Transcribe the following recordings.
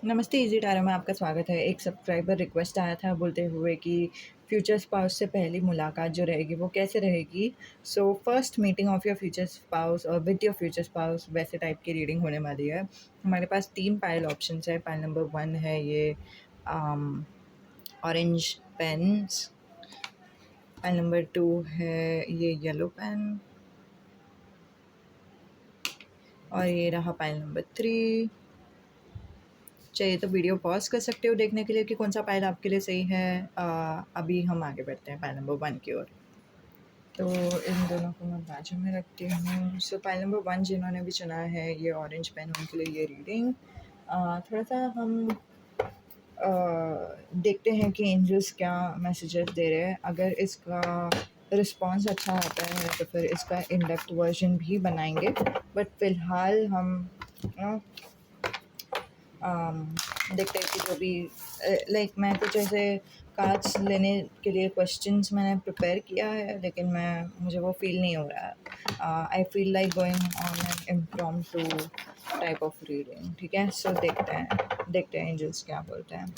नमस्ते इजी टारा में आपका स्वागत है। एक सब्सक्राइबर रिक्वेस्ट आया था बोलते हुए कि फ्यूचर स्पाउस से पहली मुलाकात जो रहेगी वो कैसे रहेगी। So first meeting of your future spouse और विद योर फ्यूचर स्पाउस वैसे टाइप की रीडिंग होने वाली है। हमारे पास 3 पाइल ऑप्शंस है। पाइल नंबर 1 है ये ऑरेंज पेन्स। पाइल नंबर 2 है ये येलो पेन और ये रहा पाइल नंबर 3। चाहिए तो वीडियो पॉज कर सकते हो देखने के लिए कि कौन सा पाइल आपके लिए सही है। अभी हम आगे बढ़ते हैं पाइल नंबर 1 की ओर। तो इन दोनों को मैं बाजू में रखती हूँ। सो पाइल नंबर 1 जिन्होंने भी चुना है ये ऑरेंज पेन, उनके लिए ये रीडिंग थोड़ा सा हम देखते हैं कि एंजल्स क्या मैसेजेस दे रहे हैं। अगर इसका रिस्पॉन्स अच्छा आता है तो फिर इसका इन डेप्थ वर्जन भी बनाएंगे, बट फ़िलहाल हम देखते हैं कि जो भी लाइक मैं कुछ ऐसे कार्ड्स लेने के लिए क्वेश्चंस मैंने प्रिपेयर किया है, लेकिन मुझे वो फील नहीं हो रहा है। I feel like going on an impromptu type of reading. ठीक है, सो देखते हैं एंजल्स क्या बोलते हैं।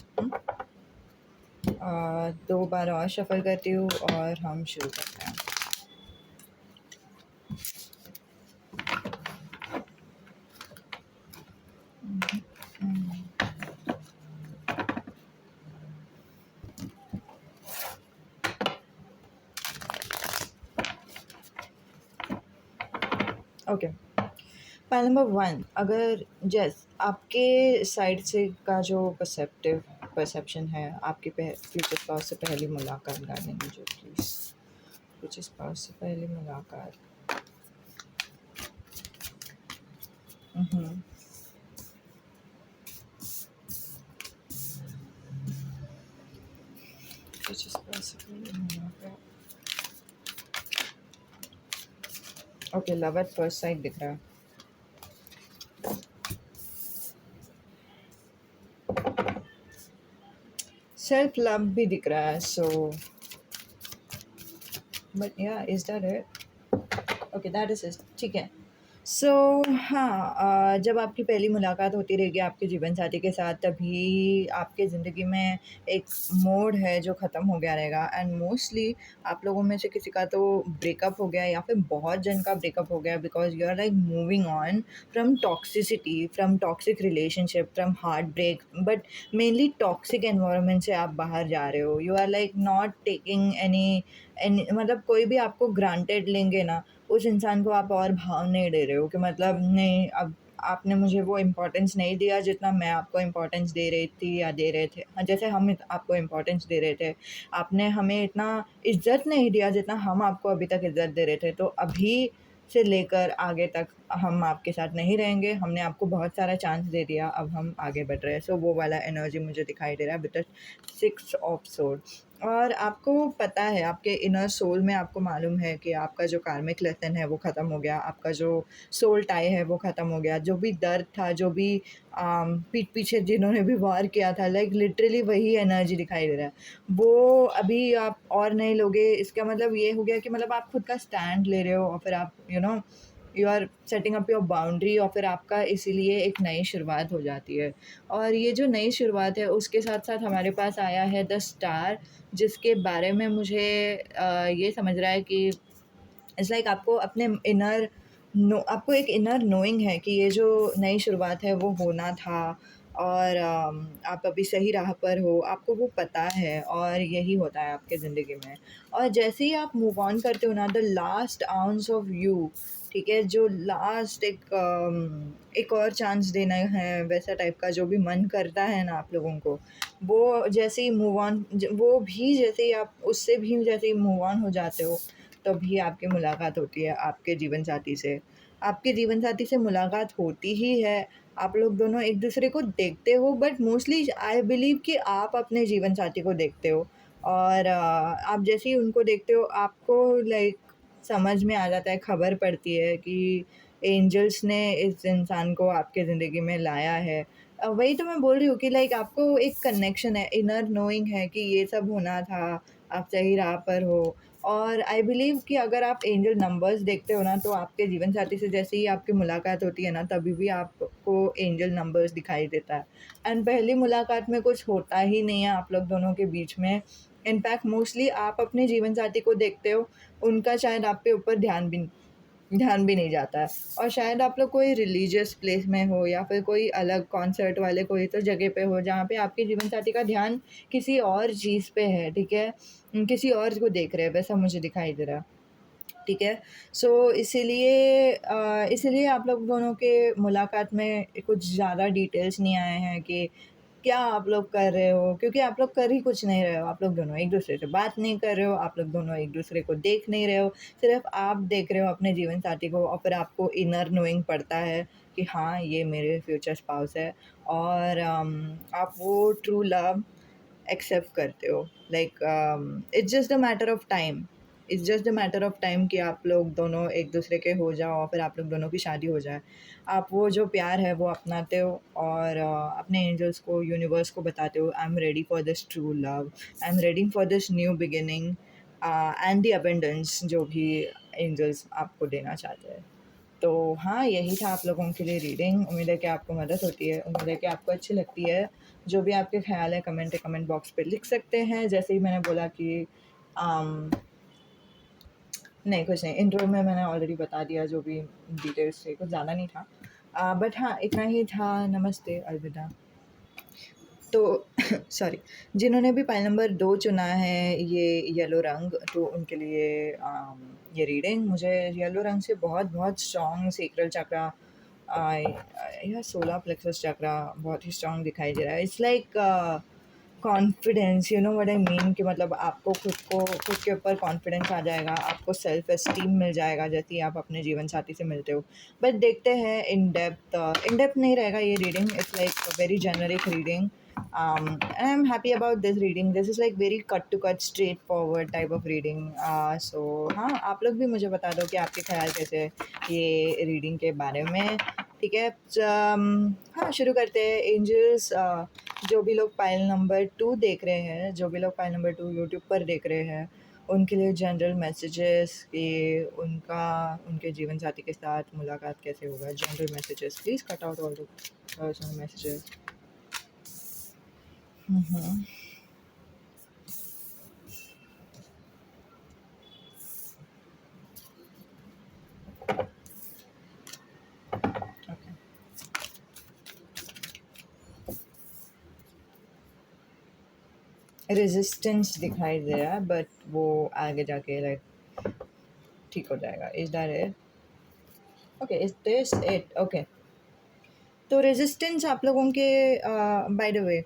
2 बार और शफल करती हूँ और हम शुरू करते हैं। ओके, पाइल नंबर 1, अगर आपके साइड से का जो परसेप्शन है आपके फ्यूचर स्पाउस से पहली मुलाकात गाने में, जो प्लीज़ फ्यूचर स्पाउस से पहली मुलाकात। फ्यूचर स्पाउस से पहली मुलाकात। Okay, love at first sight दिख रहा है। सेल्फ लव भी दिख रहा है। सो बट या, is that it? Okay, that is it. ठीक है। सो हाँ, जब आपकी पहली मुलाकात होती रहेगी आपके जीवन साथी के साथ, तभी आपके ज़िंदगी में एक मोड़ है जो ख़त्म हो गया रहेगा। एंड मोस्टली आप लोगों में से किसी का तो ब्रेकअप हो गया या फिर बहुत जन का ब्रेकअप हो गया, because you are like moving on from toxicity, from toxic relationship, from heartbreak, but mainly toxic environment से आप बाहर जा रहे हो। You are like not taking any मतलब कोई भी आपको ग्रांटेड लेंगे ना, उस इंसान को आप और भाव नहीं दे रहे हो कि मतलब नहीं, अब आपने मुझे वो इम्पोर्टेंस नहीं दिया जितना मैं आपको इम्पोर्टेंस दे रही थी या दे रहे थे। हाँ, जैसे हम आपको इम्पोर्टेंस दे रहे थे, आपने हमें इतना इज्जत नहीं दिया जितना हम आपको अभी तक इज्जत दे रहे थे। तो अभी से लेकर आगे तक हम आपके साथ नहीं रहेंगे। हमने आपको बहुत सारा चांस दे दिया, अब हम आगे बढ़ रहे हैं। सो वो वाला एनर्जी मुझे दिखाई दे रहा है विद द 6 ऑफ सोर्ड्स। और आपको पता है, आपके इनर सोल में आपको मालूम है कि आपका जो कार्मिक लेसन है वो ख़त्म हो गया, आपका जो सोल टाई है वो ख़त्म हो गया। जो भी दर्द था, जो भी पीठ पीछे जिन्होंने भी वार किया था, लाइक लिटरली वही एनर्जी दिखाई दे रहा है। वो अभी आप और नहीं लोगे। इसका मतलब ये हो गया कि मतलब आप खुद का स्टैंड ले रहे हो और फिर आप you are setting up your boundary, और फिर आपका इसीलिए एक नई शुरुआत हो जाती है। और ये जो नई शुरुआत है उसके साथ साथ हमारे पास आया है द स्टार, जिसके बारे में मुझे ये समझ रहा है कि इट्स लाइक आपको अपने आपको एक इनर नोइंग है कि ये जो नई शुरुआत है वो होना था, और आप अभी सही राह पर हो, आपको वो पता है, और यही होता है आपके ज़िंदगी में। और जैसे ही आप मूव ऑन करते हो ना, the last ounce of you, ठीक है, जो लास्ट एक और चांस देना है, वैसा टाइप का जो भी मन करता है ना आप लोगों को, वो जैसे ही मूव ऑन, वो भी जैसे ही आप उससे भी जैसे ही मूव ऑन हो जाते हो, तभी आपकी मुलाकात होती है आपके जीवन साथी से। आपके जीवन साथी से मुलाकात होती ही है, आप लोग दोनों एक दूसरे को देखते हो, बट मोस्टली आई बिलीव कि आप अपने जीवन साथी को देखते हो। और आप जैसे ही उनको देखते हो, आपको लाइक समझ में आ जाता है, खबर पड़ती है कि एंजल्स ने इस इंसान को आपके ज़िंदगी में लाया है। वही तो मैं बोल रही हूँ कि लाइक आपको एक कनेक्शन है, इनर नोइंग है कि ये सब होना था, आप सही राह पर हो। और आई बिलीव कि अगर आप एंजल नंबर्स देखते हो ना, तो आपके जीवन साथी से जैसे ही आपकी मुलाकात होती है ना, तभी भी आपको एंजल नंबर्स दिखाई देता है। एंड पहली मुलाकात में कुछ होता ही नहीं है आप लोग दोनों के बीच में। इनफैक्ट मोस्टली आप अपने जीवन साथी को देखते हो, उनका शायद आप पे ऊपर ध्यान भी नहीं जाता है। और शायद आप लोग कोई रिलीजियस प्लेस में हो या फिर कोई अलग कॉन्सर्ट वाले कोई तो जगह पे हो, जहाँ पे आपके जीवन साथी का ध्यान किसी और चीज़ पे है, ठीक है? किसी और को देख रहे हैं, वैसा मुझे दिखाई दे रहा है, ठीक है? सो इसीलिए आप लोग दोनों के मुलाकात में कुछ ज़्यादा डिटेल्स नहीं आए हैं कि क्या आप लोग कर रहे हो, क्योंकि आप लोग कर ही कुछ नहीं रहे हो। आप लोग दोनों एक-दूसरे से बात नहीं कर रहे हो, आप लोग दोनों एक-दूसरे को देख नहीं रहे हो, सिर्फ़ आप देख रहे हो अपने जीवन साथी को, और फिर आपको इनर नोइंग पड़ता है कि हाँ, ये मेरे फ्यूचर स्पाउस है। और आप वो ट्रू लव एक्सेप्ट करते हो। Like it's just a matter of time कि आप लोग दोनों एक दूसरे के हो जाओ और फिर आप लोग दोनों की शादी हो जाए। आप वो जो प्यार है वो अपनाते हो, और अपने एंजल्स को, यूनिवर्स को बताते हो, I am ready for this true love, I am ready for this new beginning and the abundance जो भी एंजल्स आपको देना चाहते हैं। तो हाँ, यही था आप लोगों के लिए रीडिंग। उम्मीद है कि आपको मदद होती है, उम्मीद है कि आपको अच्छी लगती है। जो भी आपके ख़्याल है कमेंट बॉक्स पे लिख सकते हैं। जैसे ही मैंने बोला कि अम, नहीं कुछ नहीं, इंट्रो में मैंने ऑलरेडी बता दिया जो भी डिटेल्स थे, कुछ ज़्यादा नहीं था। बट हाँ, इतना ही था। नमस्ते, अलविदा। तो सॉरी, जिन्होंने भी पाइल नंबर 2 चुना है, ये येलो रंग, तो उनके लिए ये रीडिंग। मुझे येलो रंग से बहुत स्ट्रॉन्ग सेक्रल चक्रा या सोलर प्लेक्सस चक्रा बहुत ही स्ट्रॉन्ग दिखाई दे रहा है। It's like confidence, you know what I mean, कि मतलब आपको खुद के ऊपर कॉन्फिडेंस आ जाएगा, आपको सेल्फ एस्टीम मिल जाएगा जैसे ही आप अपने जीवन साथी से मिलते हो। बट देखते हैं इन डेप्थ नहीं रहेगा ये reading. It's like very generic reading, and I'm happy about this reading. This is like very cut to cut straightforward type of reading. So हाँ, आप लोग भी मुझे बता दो कि आपके ख्याल कैसे हैं ये रीडिंग के बारे में, ठीक है? हाँ, शुरू करते हैं। एंजल्स, जो भी लोग पाइल नंबर 2 देख रहे हैं, जो भी लोग पाइल नंबर 2 यूट्यूब पर देख रहे हैं, उनके लिए जनरल मैसेजेस कि उनके जीवन साथी के साथ मुलाकात कैसे होगा। General messages, please cut out all the personal messages. Okay, resistance दिखाई दे रहा है, बट वो आगे जाके लाइक ठीक हो जाएगा। Is that it? Okay, is this it? Okay, तो रेजिस्टेंस आप लोगों के, by the way,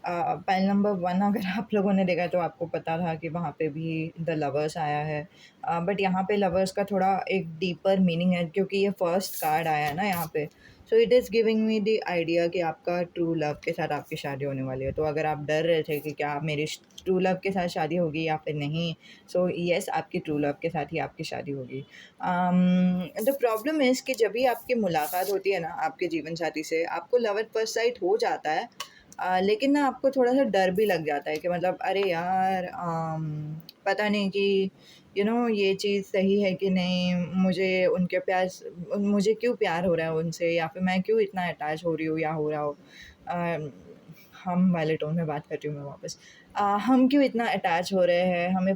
pile number 1 अगर आप लोगों ने देखा तो आपको पता था कि वहाँ पे भी द लवर्स आया है। बट यहाँ पे लवर्स का थोड़ा एक डीपर मीनिंग है, क्योंकि ये फर्स्ट कार्ड आया है ना यहाँ पे। So it is giving me the idea कि आपका ट्रू लव के साथ आपकी शादी होने वाली है। तो अगर आप डर रहे थे कि क्या मेरी ट्रू लव के साथ शादी होगी या फिर नहीं, सो येस, आपकी ट्रू लव के साथ ही आपकी शादी होगी। द प्रॉब्लम इज़ कि जब भी आपकी मुलाकात होती है ना आपके जीवन साथी से, आपको लव एट फर्स्ट साइट हो जाता है। लेकिन ना आपको थोड़ा-सा डर भी लग जाता है कि मतलब अरे यार, पता नहीं कि ये चीज़ सही है कि नहीं, मुझे क्यों प्यार हो रहा है उनसे, या फिर मैं क्यों इतना अटैच हो रही हूँ या हो रहा हूँ। हम वाले टोन में बात कर रही हूँ मैं वापस। हम क्यों इतना अटैच हो रहे हैं, हमें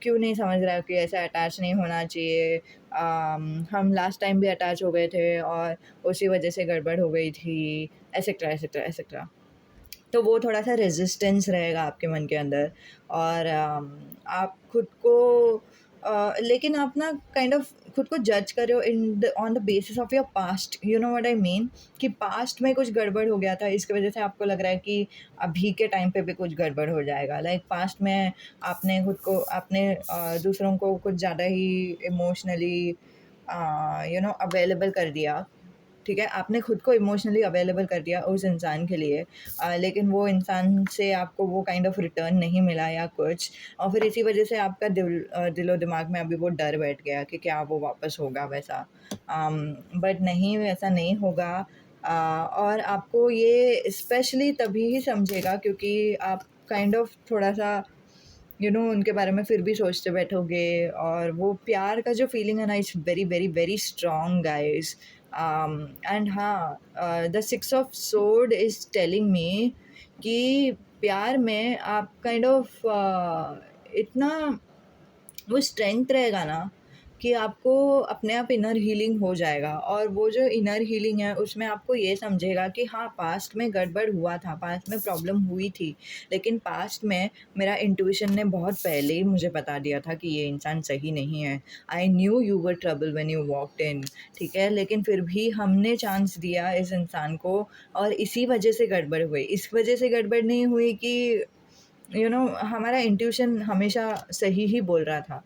क्यों नहीं समझ रहा है कि ऐसा अटैच नहीं होना चाहिए। हम लास्ट टाइम भी अटैच हो गए थे और उसी वजह से गड़बड़ हो गई थी, एसेक्ट्रा एसेक्ट्रा एसेक्ट्रा। तो वो थोड़ा-सा रेज़िस्टेंस रहेगा आपके मन के अंदर। और आप खुद को, लेकिन आप ना काइंड ऑफ़ खुद को जज कर रहे हो on the basis of your past, you know what I mean, कि पास्ट में कुछ गड़बड़ हो गया था, इसकी वज़ह से आपको लग रहा है कि अभी के टाइम पे भी कुछ गड़बड़ हो जाएगा। लाइक पास्ट में आपने दूसरों को कुछ ज़्यादा ही इमोशनली अवेलेबल कर दिया, ठीक है? आपने खुद को इमोशनली अवेलेबल कर दिया उस इंसान के लिए, लेकिन वो इंसान से आपको वो काइंड ऑफ रिटर्न नहीं मिला या कुछ, और फिर इसी वजह से आपका दिलो-दिमाग में अभी वो डर बैठ गया कि क्या वो वापस होगा वैसा। बट नहीं, वैसा नहीं होगा। और आपको ये स्पेशली तभी ही समझेगा क्योंकि आप काइंड ऑफ थोड़ा-सा उनके बारे में फिर भी सोचते बैठोगे, और वो प्यार का जो फीलिंग है ना, it's very very very strong guys. And हाँ, the six of sword is telling me कि प्यार में आप काइंड ऑफ इतना वो स्ट्रेंथ रहेगा ना कि आपको अपने आप इनर हीलिंग हो जाएगा, और वो जो इनर हीलिंग है उसमें आपको ये समझेगा कि हाँ, पास्ट में गड़बड़ हुआ था, पास्ट में प्रॉब्लम हुई थी, लेकिन पास्ट में मेरा इंट्यूशन ने बहुत पहले ही मुझे बता दिया था कि ये इंसान सही नहीं है। I knew you were trouble when you walked in, ठीक है, लेकिन फिर भी हमने चांस दिया इस इंसान को, और इसी वजह से गड़बड़ हुई। इस वजह से गड़बड़ नहीं हुई कि हमारा इंट्यूशन हमेशा सही ही बोल रहा था।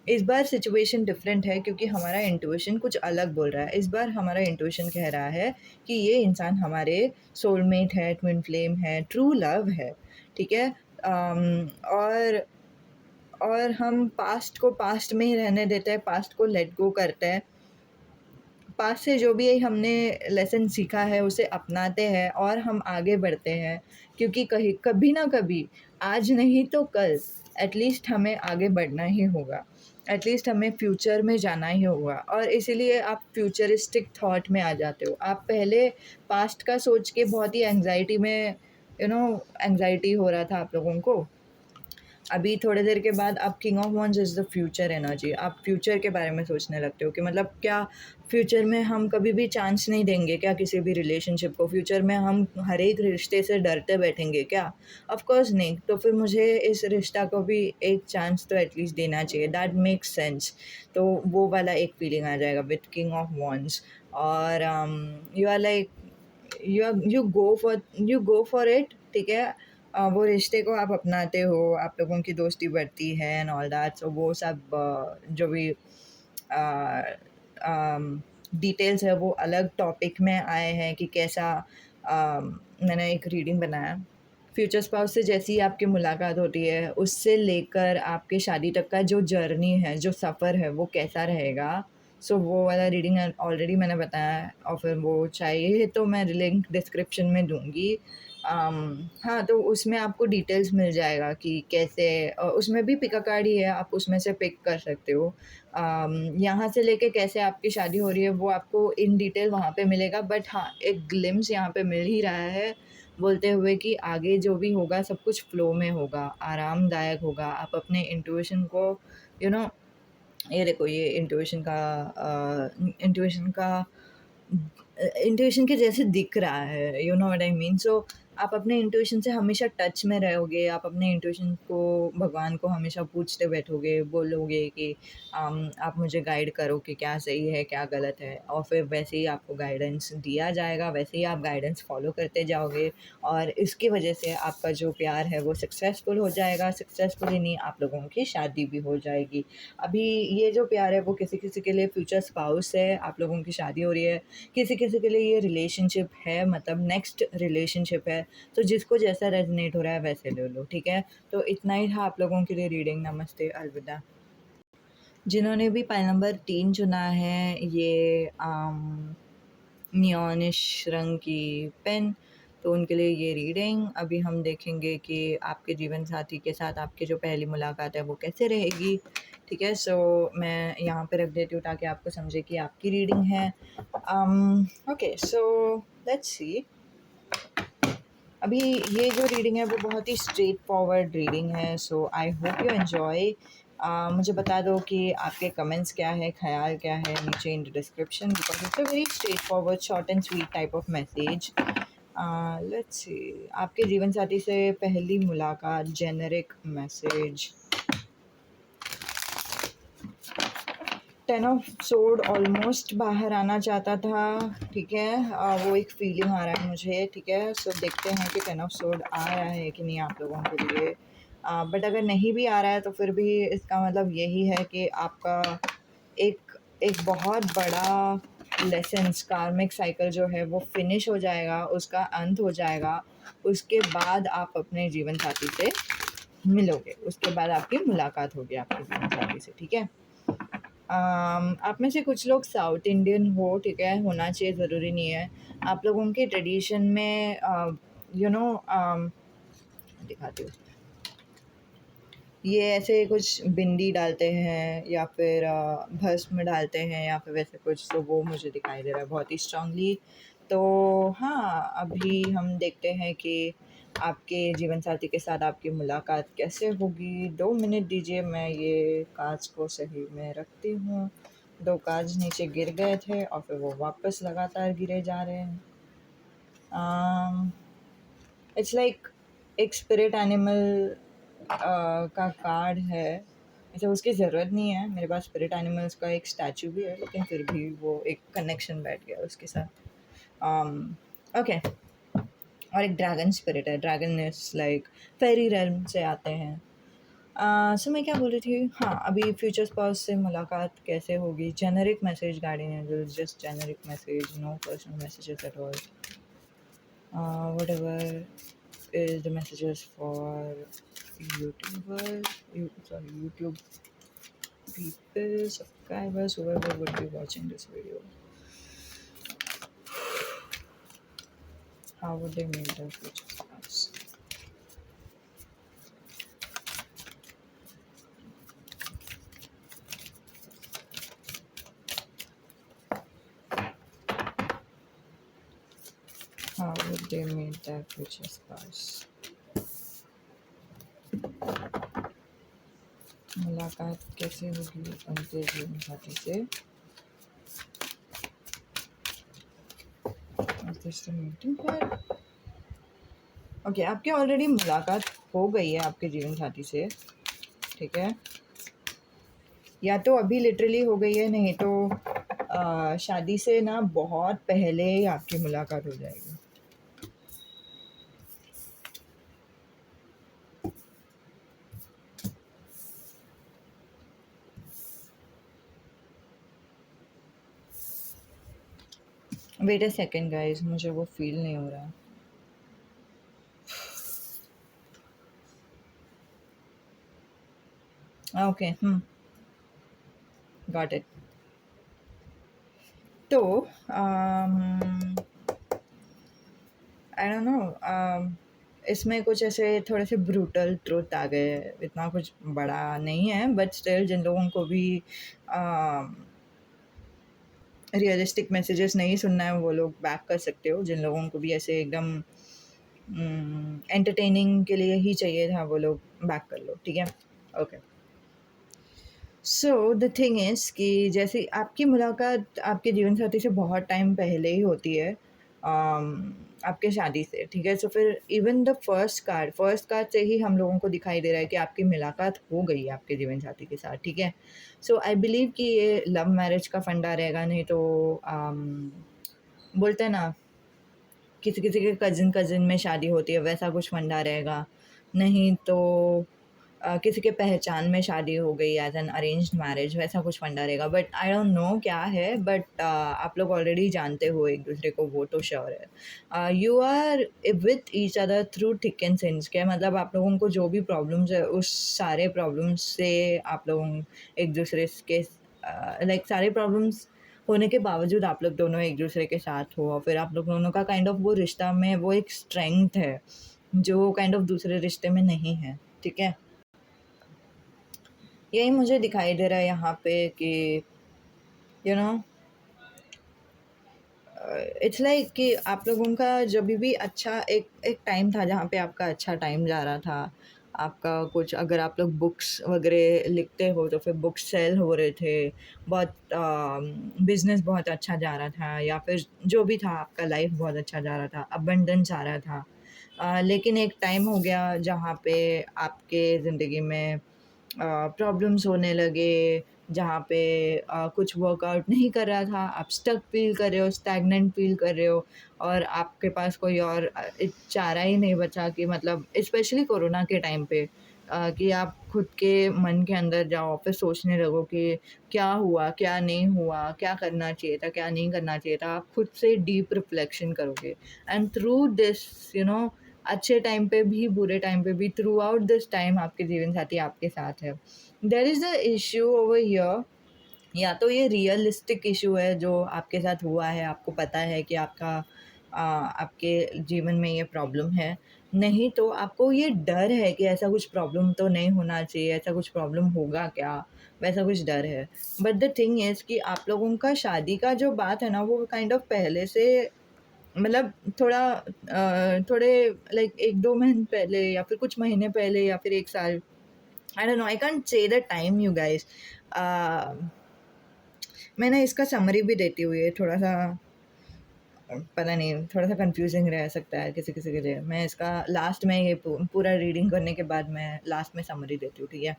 इस बार सिचुएशन डिफरेंट है, क्योंकि हमारा इंट्यूशन कुछ अलग बोल रहा है। इस बार हमारा इंट्यूशन कह रहा है कि ये इंसान हमारे सोलमेट है, ट्विन फ्लेम है, ट्रू लव है, ठीक है। और हम पास्ट को पास्ट में ही रहने देते हैं, पास्ट को लेट गो करते हैं, पास्ट से जो भी हमने लेसन सीखा है उसे अपनाते हैं और हम आगे बढ़ते हैं, क्योंकि कहीं कभी ना कभी, आज नहीं तो कल, एटलीस्ट हमें आगे बढ़ना ही होगा, एटलीस्ट हमें फ्यूचर में जाना ही होगा। और इसीलिए आप फ्यूचरिस्टिक थॉट में आ जाते हो। आप पहले पास्ट का सोच के बहुत ही एंग्जाइटी में, एंग्जाइटी हो रहा था आप लोगों को। अभी थोड़ी देर के बाद आप king of wands is the future energy, आप फ्यूचर के बारे में सोचने लगते हो कि मतलब क्या फ्यूचर में हम कभी भी चांस नहीं देंगे क्या किसी भी रिलेशनशिप को? फ्यूचर में हम हर एक रिश्ते से डरते बैठेंगे क्या? ऑफ कोर्स नहीं। तो फिर मुझे इस रिश्ता को भी एक चांस तो एटलीस्ट देना चाहिए, दैट मेक्स सेंस। तो वो वाला एक फीलिंग आ जाएगा विथ किंग ऑफ वॉन्ड्स। और you are like, you go for it, ठीक है। वो रिश्ते को आप अपनाते हो, आप लोगों की दोस्ती बढ़ती है एंड ऑल दैट। सो वो सब जो भी डिटेल्स है वो अलग टॉपिक में आए हैं कि कैसा। मैंने एक रीडिंग बनाया, फ्यूचर स्पाउस से जैसी आपकी मुलाकात होती है उससे लेकर आपके शादी तक का जो जर्नी है, जो सफ़र है, वो कैसा रहेगा। सो वो वाला रीडिंग ऑलरेडी मैंने बताया है, और फिर वो चाहिए तो मैं लिंक डिस्क्रिप्शन में दूँगी। हाँ, तो उसमें आपको डिटेल्स मिल जाएगा कि कैसे, उसमें भी पिक अ कार्ड ही है, आप उसमें से पिक कर सकते हो। यहाँ से लेके कैसे आपकी शादी हो रही है वो आपको इन डिटेल वहाँ पे मिलेगा, बट हाँ, एक ग्लिम्स यहाँ पे मिल ही रहा है, बोलते हुए कि आगे जो भी होगा सब कुछ फ्लो में होगा, आरामदायक होगा। आप अपने इंट्यूशन को यू नो ये देखो, ये इंट्यूशन के जैसे दिख रहा है, you know what I mean. So आप अपने इंट्यूशन से हमेशा टच में रहोगे, आप अपने इंट्यूशन को, भगवान को हमेशा पूछते बैठोगे, बोलोगे कि आप मुझे गाइड करो कि क्या सही है, क्या गलत है, और फिर वैसे ही आपको गाइडेंस दिया जाएगा, वैसे ही आप गाइडेंस फॉलो करते जाओगे, और इसकी वजह से आपका जो प्यार है वो सक्सेसफुल हो जाएगा। सक्सेसफुल ही नहीं, आप लोगों की शादी भी हो जाएगी। अभी ये जो प्यार है वो किसी किसी के लिए फ्यूचर स्पाउस है, आप लोगों की शादी हो रही है, किसी किसी के लिए ये रिलेशनशिप है, मतलब नेक्स्ट रिलेशनशिप है। तो जिसको जैसा रेजनेट हो रहा है वैसे ले लो, ठीक है। तो इतना ही था आप लोगों के लिए रीडिंग। नमस्ते, अलविदा। जिन्होंने भी पाइल नंबर 3 चुना है, ये नियॉनिश रंग की पेन, तो उनके लिए ये रीडिंग। अभी हम देखेंगे कि आपके जीवन साथी के साथ आपकी जो पहली मुलाकात है वो कैसे रहेगी, ठीक है। सो मैं यहाँ पे रख देती हूँ ताकि आपको समझे कि आपकी रीडिंग है। Okay, so let's see. अभी ये जो रीडिंग है वो बहुत ही स्ट्रेट फॉरवर्ड रीडिंग है, सो आई होप यू एन्जॉय। मुझे बता दो कि आपके कमेंट्स क्या है, ख्याल क्या है, नीचे in the description, because it's a very straight forward, short and sweet type of message. Let's see, आपके जीवन साथी से पहली मुलाकात, generic message. 10 of sword almost बाहर आना चाहता था, ठीक है। वो एक फीलिंग आ रहा है मुझे, ठीक है। सो देखते हैं कि 10 ऑफ सोर्ड आ रहा है कि नहीं आप लोगों के लिए। बट अगर नहीं भी आ रहा है तो फिर भी इसका मतलब यही है कि आपका एक एक बहुत बड़ा लेसन्स, कार्मिक साइकिल जो है वो फिनिश हो जाएगा, उसका अंत हो जाएगा। उसके बाद आप अपने जीवन साथी से मिलोगे, उसके बाद आपकी मुलाकात होगी आपके जीवन साथी से, ठीक है। आप में से कुछ लोग साउथ इंडियन हो, ठीक है, होना चाहिए, ज़रूरी नहीं है। आप लोगों के ट्रेडिशन में यू नो दिखाती हूँ, ये ऐसे कुछ बिंदी डालते हैं या फिर भस्म डालते हैं या फिर वैसे कुछ, तो वो मुझे दिखाई दे रहा है बहुत ही स्ट्रांगली। तो हाँ, अभी हम देखते हैं कि आपके जीवन साथी के साथ आपकी मुलाकात कैसे होगी। 2 मिनट दीजिए, मैं ये काँच को सही में रखती हूँ। 2 काँच नीचे गिर गए थे और फिर वो वापस लगातार गिरे जा रहे हैं। इट्स लाइक एक स्पिरिट एनिमल का कार्ड है। ऐसे उसकी ज़रूरत नहीं है, मेरे पास स्पिरिट एनिमल्स का एक स्टैचू भी है, लेकिन फिर भी वो एक कनेक्शन बैठ गया उसके साथ। ओके, और एक ड्रैगन स्पिरिट है। Dragon is like fairy realm से आते हैं। सो मैं क्या बोल रही थी, हाँ, अभी फ्यूचर स्पाउस से मुलाकात कैसे होगी। Generic message guardian angels, just generic message, no personal messages at all. Whatever is the messages for YouTubers, YouTube people, subscribers, whoever would be watching this video. How would they make their future spouse? How would they meet their future spouse? मुलाकात कैसे होगी उनके जीवन साथी से। Okay, आपकी already मुलाकात हो गई है आपके जीवन साथी से, ठीक है। या तो अभी लिटरली हो गई है, नहीं तो शादी से ना बहुत पहले ही आपकी मुलाकात हो जाएगी। वेट अ सेकेंड गाइस, मुझे वो फील नहीं हो रहा। Okay, got it. तो आई डोंट नो, इसमें कुछ ऐसे थोड़े से ब्रूटल ट्रुथ आ गए। इतना कुछ बड़ा नहीं है, बट स्टिल जिन लोगों को भी रियलिस्टिक मैसेजेस नहीं सुनना है वो लोग बैक कर सकते हो। जिन लोगों को भी ऐसे एकदम एंटरटेनिंग के लिए ही चाहिए था, वो लोग बैक कर लो, ठीक है। Okay, so the thing is कि जैसे आपकी मुलाकात आपके जीवन साथी से बहुत टाइम पहले ही होती है, आपके शादी से, ठीक है। सो फिर इवन द फर्स्ट कार्ड से ही हम लोगों को दिखाई दे रहा है कि आपकी मुलाकात हो गई है आपके जीवन साथी के साथ, ठीक है। सो आई बिलीव कि ये लव मैरिज का फंडा रहेगा, नहीं तो बोलते हैं ना, किसी किसी के कज़िन में शादी होती है, वैसा कुछ फंडा रहेगा। नहीं तो किसी के पहचान में शादी हो गई एज़ एन अरेंज्ड मैरिज, वैसा कुछ फंडा रहेगा। बट आई डोंट नो क्या है, बट आप लोग ऑलरेडी जानते हो एक-दूसरे को, वो तो श्योर है। You are with each other through thick and thin. क्या मतलब, आप लोगों को जो भी प्रॉब्लम्स है, उस सारे प्रॉब्लम्स से आप लोग एक-दूसरे के लाइक सारे प्रॉब्लम्स होने के बावजूद आप लोग दोनों एक-दूसरे के साथ हो, और फिर आप लोग दोनों का काइंड ऑफ वो रिश्ता में वो एक स्ट्रेंथ है, जो काइंड ऑफ दूसरे रिश्ते में नहीं है, ठीक है। यही मुझे दिखाई दे रहा है यहाँ पे कि यू नो इट्स लाइक कि आप लोगों का जब भी अच्छा एक एक टाइम था जहाँ पे आपका अच्छा टाइम जा रहा था। आपका कुछ, अगर आप लोग बुक्स वगैरह लिखते हो तो फिर बुक्स सेल हो रहे थे, बहुत बिजनेस बहुत अच्छा जा रहा था, या फिर जो भी था, आपका लाइफ बहुत अच्छा जा रहा था, अबंडेंस आ रहा था। लेकिन एक टाइम हो गया जहाँ पे आपके ज़िंदगी में प्रॉब्लम्स होने लगे, जहाँ पे कुछ वर्कआउट नहीं कर रहा था, आप स्टक फ़ील कर रहे हो, स्टैग्नेंट फ़ील कर रहे हो, और आपके पास कोई और चारा ही नहीं बचा कि मतलब स्पेशली कोरोना के टाइम पे, कि आप खुद के मन के अंदर जाओ, फिर सोचने लगो कि क्या हुआ, क्या नहीं हुआ, क्या करना चाहिए था, क्या नहीं करना चाहिए था। आप खुद से डीप रिफ्लेक्शन करोगे, एंड थ्रू दिस अच्छे टाइम पे भी, बुरे टाइम पे भी, थ्रू आउट दिस टाइम आपके जीवन साथी आपके साथ है। There is a issue over here, या तो ये रियलिस्टिक इशू है जो आपके साथ हुआ है, आपको पता है कि आपका आपके जीवन में ये प्रॉब्लम है। नहीं तो आपको ये डर है कि ऐसा कुछ प्रॉब्लम तो नहीं होना चाहिए, ऐसा कुछ प्रॉब्लम होगा क्या? वैसा कुछ डर है। बट द थिंग इज़ कि आप लोगों का शादी का जो बात है ना, वो काइंड ऑफ पहले से मतलब थोड़े लाइक 1-2 महीने पहले या फिर कुछ महीने पहले या फिर 1 साल, I don't know, I can't say the time you guys. मैं ना इसका समरी भी देती हूँ, ये थोड़ा-सा पता नहीं, थोड़ा-सा कन्फ्यूज़िंग रह सकता है किसी-किसी के लिए। मैं इसका लास्ट में ये पूरा रीडिंग करने के बाद मैं लास्ट में समरी देती हूँ, ठीक है?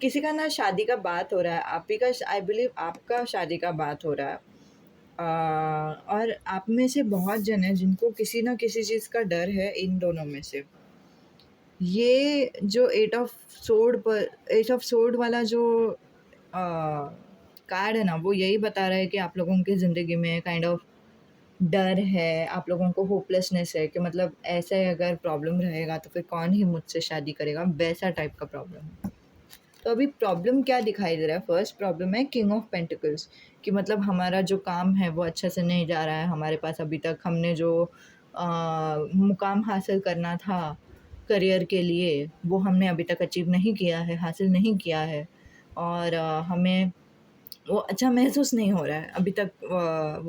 किसी का ना शादी का बात हो रहा है, आप ही का आई बिलीव आपका शादी का बात हो रहा है। और आप में से बहुत जन हैं जिनको किसी न किसी चीज़ का डर है इन दोनों में से। ये जो एट ऑफ सोर्ड वाला जो कार्ड है ना, वो यही बता रहा है कि आप लोगों की ज़िंदगी में काइंड ऑफ डर है, आप लोगों को होपलेसनेस है कि मतलब ऐसे अगर प्रॉब्लम रहेगा तो फिर कौन ही मुझसे शादी करेगा, वैसा टाइप का प्रॉब्लम है। तो अभी प्रॉब्लम क्या दिखाई दे रहा है? फर्स्ट प्रॉब्लम है किंग ऑफ पेंटिकल्स, कि मतलब हमारा जो काम है वो अच्छे से नहीं जा रहा है, हमारे पास अभी तक हमने जो मुकाम हासिल करना था करियर के लिए, वो हमने अभी तक अचीव नहीं किया है, हासिल नहीं किया है। और हमें वो अच्छा महसूस नहीं हो रहा है अभी तक। अ,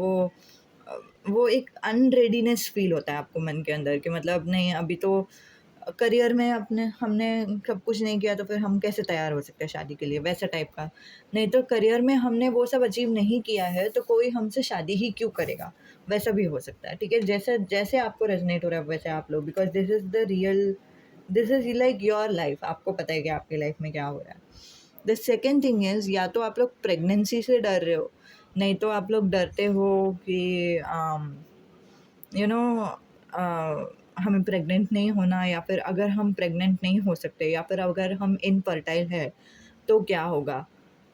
वो एक अनरेडीनेस फ़ील होता है आपको मन के अंदर कि मतलब नहीं, अभी तो करियर में अपने हमने सब कुछ नहीं किया तो फिर हम कैसे तैयार हो सकते हैं शादी के लिए, वैसा टाइप का। नहीं तो करियर में हमने वो सब अचीव नहीं किया है तो कोई हमसे शादी ही क्यों करेगा, वैसा भी हो सकता है, ठीक है? जैसे जैसे आपको रेज़ोनेट हो रहा है वैसे आप लो, because this is like your life, आपको पता है कि आपकी लाइफ़ में क्या हो रहा है। द सेकंड थिंग इज़, या तो आप लोग प्रेगनेंसी से डर रहे हो, नहीं तो आप लोग डरते हो कि यू नो हमें प्रेग्नेंट नहीं होना, या फिर अगर हम प्रेग्नेंट नहीं हो सकते या फिर अगर हम इनफर्टाइल है तो क्या होगा?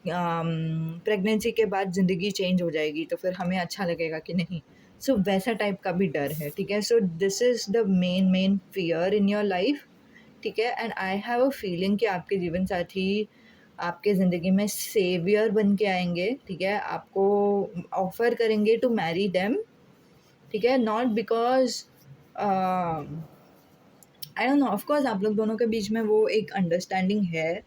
प्रेगनेंसी के बाद ज़िंदगी चेंज हो जाएगी तो फिर हमें अच्छा लगेगा कि नहीं? सो वैसा टाइप का भी डर है, ठीक है? So this is the main fear in your life, ठीक है? And I have a feeling कि आपके जीवन साथी आपके ज़िंदगी में सेवियर बन के आएँगे, ठीक है? आपको ऑफ़र करेंगे टू मैरी देम, ठीक है? Not because I don't know, of course आप लोग दोनों के बीच में वो एक अंडरस्टैंडिंग है,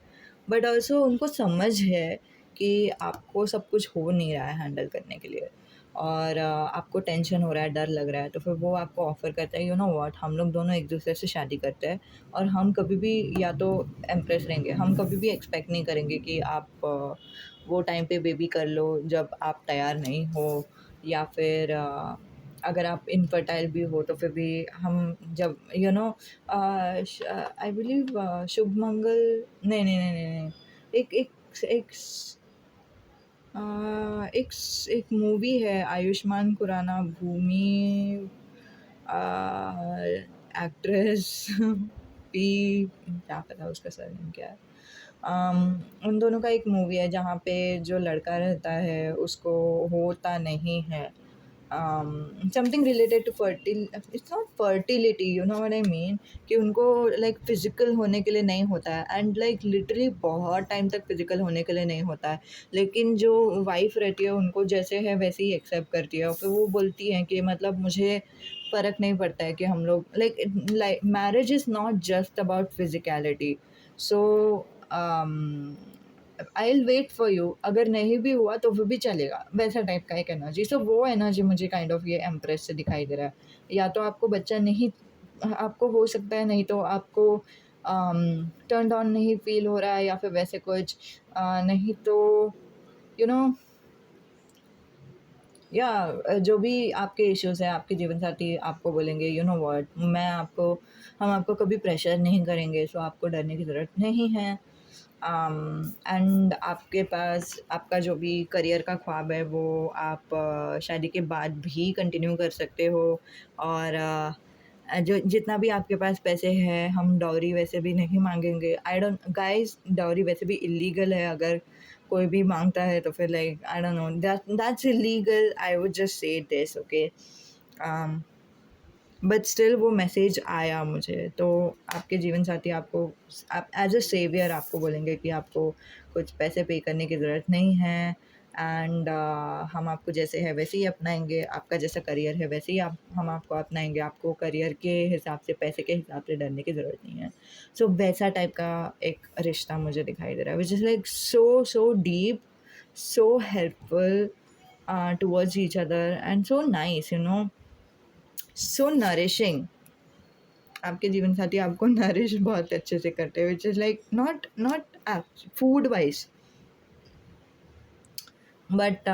बट ऑल्सो उनको समझ है कि आपको सब कुछ हो नहीं रहा है हैंडल करने के लिए, और आपको टेंशन हो रहा है, डर लग रहा है, तो फिर वो आपको ऑफ़र करता है, यू नो व्हाट, हम लोग दोनों एक-दूसरे से शादी करते हैं और हम कभी भी या तो इम्प्रेस रहेंगे, हम कभी भी एक्सपेक्ट नहीं करेंगे कि आप वो टाइम पे बेबी कर लो जब आप तैयार नहीं हो, या फिर अगर आप इनफर्टाइल भी हो तो फिर भी हम जब आई बिलीव शुभ मंगल, नहीं, नहीं, नहीं, नहीं, नहीं, एक एक एक स अ, एक मूवी है, आयुष्मान खुराना, भूमि, एक्ट्रेस पी, क्या पता उसका सरनेम क्या है? उन दोनों का एक मूवी है जहाँ पे जो लड़का रहता है उसको होता नहीं है, something related to it's not fertility, you know what I mean, कि उनको लाइक फिजिकल होने के लिए नहीं होता है, एंड लाइक लिटरली बहुत टाइम तक फिजिकल होने के लिए नहीं होता है, लेकिन जो वाइफ रहती है उनको जैसे है वैसे ही एक्सेप्ट करती है, और फिर वो बोलती है कि मतलब मुझे फ़र्क नहीं पड़ता है कि हम लोग like marriage is not just about physicality. So I will wait for you, अगर नहीं भी हुआ तो फिर भी चलेगा, वैसा टाइप का एक एनर्जी। सो वो एनर्जी मुझे काइंड ऑफ ये एम्प्रेस से दिखाई दे रहा है। या तो आपको बच्चा नहीं, आपको हो सकता है, नहीं तो आपको टर्न्ड ऑन नहीं फ़ील हो रहा है या फिर वैसे कुछ, नहीं तो यू नो या जो भी आपके इश्यूज़ हैं, आपके जीवनसाथी आपको बोलेंगे, यू नो व्हाट, हम आपको कभी प्रेशर नहीं करेंगे, सो आपको डरने की ज़रूरत नहीं है। एंड आपके पास आपका जो भी करियर का ख्वाब है वो आप शादी के बाद भी कंटिन्यू कर सकते हो, और जो जितना भी आपके पास पैसे हैं, हम डाउरी वैसे भी नहीं मांगेंगे। आई डोंट गाइस, डाउरी वैसे भी इलीगल है, अगर कोई भी मांगता है तो फिर like I don't know, that's illegal, I would just say this, okay? But still वो मैसेज आया मुझे, तो आपके जीवन साथी आपको, आप एज अ सेवियर आपको बोलेंगे कि आपको कुछ पैसे पे करने की ज़रूरत नहीं है, एंड हम आपको जैसे है वैसे ही अपनाएंगे, आपका जैसा करियर है वैसे ही हम आपको अपनाएंगे, आपको करियर के हिसाब से, पैसे के हिसाब से डरने की ज़रूरत नहीं है। सो वैसा टाइप का एक रिश्ता मुझे दिखाई दे रहा है, which is like so so deep, so helpful towards each other and so nice, so nourishing. आपके जीवन साथी आपको नरिश बहुत अच्छे से करते हैं, which is like not not food wise, but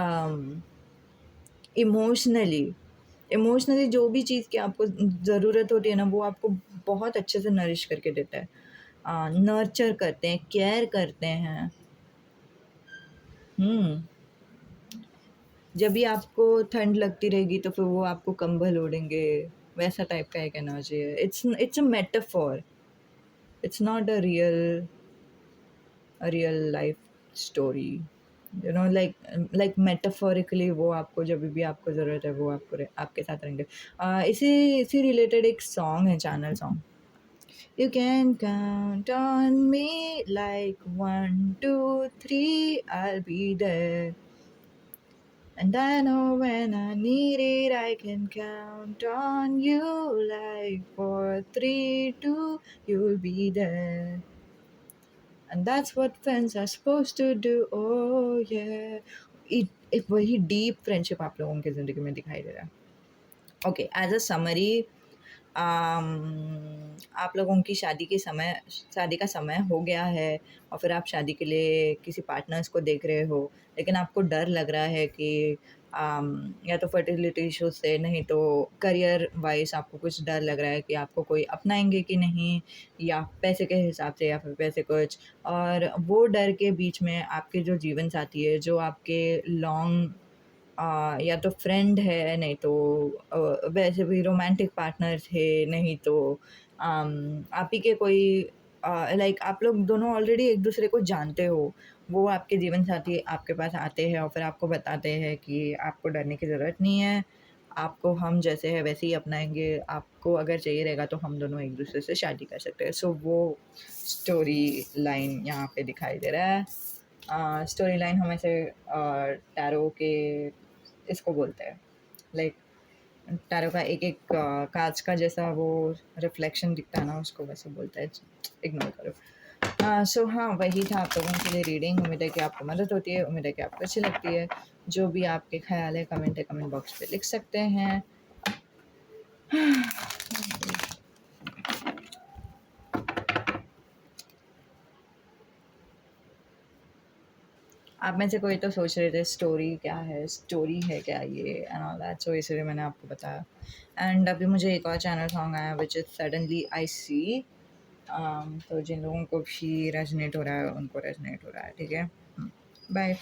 emotionally. Emotionally जो भी चीज़ की आपको ज़रूरत होती है ना, वो आपको बहुत अच्छे से नरिश करके देता है, नर्चर करते हैं, केयर करते हैं। जब भी आपको ठंड लगती रहेगी तो फिर वो आपको कंबल ओढ़ेंगे, वैसा टाइप का एक एनर्जी है। It's a metaphor, it's not a real life story, like metaphorically वो आपको जब भी आपको ज़रूरत है वो आपके साथ रहेंगे। इसी इसी रिलेटेड एक सॉन्ग है, channel song, you can count on me like 1 2 3 I'll be there, and I know when I need it I can count on you like 4 3 2 you'll be there. And that's what friends are supposed to do. Oh yeah. एक वही deep friendship आप लोगों की ज़िंदगी में दिखाई दे रहा है। ओके, एज अ समरी, आप लोगों की शादी का समय हो गया है, और फिर आप शादी के लिए किसी पार्टनर्स को देख रहे हो, लेकिन आपको डर लग रहा है कि या तो फर्टिलिटी इशू से, नहीं तो करियर वाइज आपको कुछ डर लग रहा है कि आपको कोई अपनाएंगे कि नहीं, या पैसे के हिसाब से, या फिर पैसे कुछ, और वो डर के बीच में आपके जो जीवन साथी है, जो आपके लॉन्ग या तो फ्रेंड है, नहीं तो वैसे भी रोमांटिक पार्टनर थे, नहीं तो आप ही के कोई, लाइक आप लोग दोनों ऑलरेडी एक दूसरे को जानते हो, वो आपके जीवन साथी आपके पास आते हैं और फिर आपको बताते हैं कि आपको डरने की ज़रूरत नहीं है, आपको हम जैसे है वैसे ही अपनाएंगे, आपको अगर चाहिए रहेगा तो हम दोनों एक दूसरे से शादी कर सकते हैं। सो वो स्टोरी लाइन यहाँ पे दिखाई दे रहा है। स्टोरी लाइन हम ऐसे टैरो के इसको बोलते हैं, लाइक टैरो का एक एक कांच का जैसा वो रिफ्लेक्शन दिखता है ना, उसको वैसे बोलते हैं। इग्नोर करो। सो हाँ, वही था आप लोगों के लिए रीडिंग। उम्मीद है कि आपको मदद होती है, उम्मीद है कि आपको अच्छी लगती है। जो भी आपके ख्याल है कमेंट बॉक्स पे लिख सकते हैं। आप में से कोई तो सोच रहे थे स्टोरी क्या है, स्टोरी है क्या ये, एंड ऑल दैट, सो इसलिए मैंने आपको बताया। एंड अभी मुझे एक और चैनल सॉन्ग आया, विच इज़ सडनली आई सी। तो जिन लोगों को भी रेजोनेट हो रहा है उनको रेजोनेट हो रहा है, ठीक है। बाय।